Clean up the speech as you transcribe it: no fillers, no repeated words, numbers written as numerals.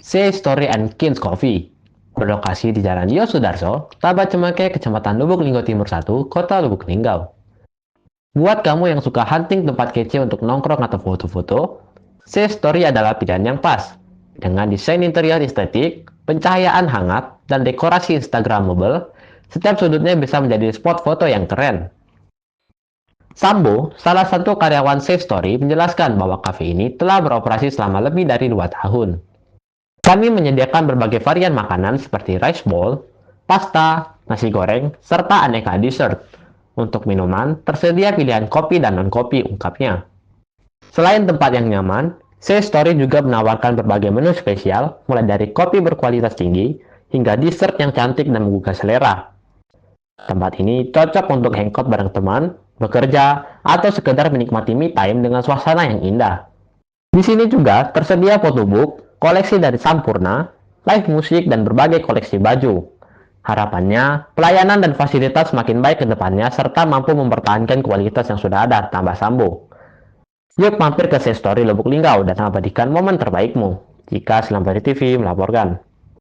Sea Story and Kings Coffee berlokasi di Jalan Yosudarso, Tabat Cemake, Kecamatan Lubuk Linggau Timur 1, Kota Lubuk Linggau. Buat kamu yang suka hunting tempat kece untuk nongkrong atau foto-foto, Sea Story adalah pilihan yang pas. Dengan desain interior estetik, pencahayaan hangat, dan dekorasi Instagramable, setiap sudutnya bisa menjadi spot foto yang keren. Sambo, salah satu karyawan Sea Story, menjelaskan bahwa kafe ini telah beroperasi selama lebih dari 2 tahun. Kami menyediakan berbagai varian makanan seperti rice bowl, pasta, nasi goreng, serta aneka dessert. Untuk minuman, tersedia pilihan kopi dan non-kopi, ungkapnya. Selain tempat yang nyaman, Sea Story juga menawarkan berbagai menu spesial, mulai dari kopi berkualitas tinggi, hingga dessert yang cantik dan menggugah selera. Tempat ini cocok untuk hangout bareng teman, bekerja, atau sekedar menikmati me time dengan suasana yang indah. Di sini juga tersedia photobook, koleksi dari Sampurna, live musik, dan berbagai koleksi baju. Harapannya, pelayanan dan fasilitas semakin baik ke depannya serta mampu mempertahankan kualitas yang sudah ada, tambah Sambo. Yuk mampir ke Sea Story Lubuk Linggau dan abadikan momen terbaikmu. Jika Selamat TV melaporkan.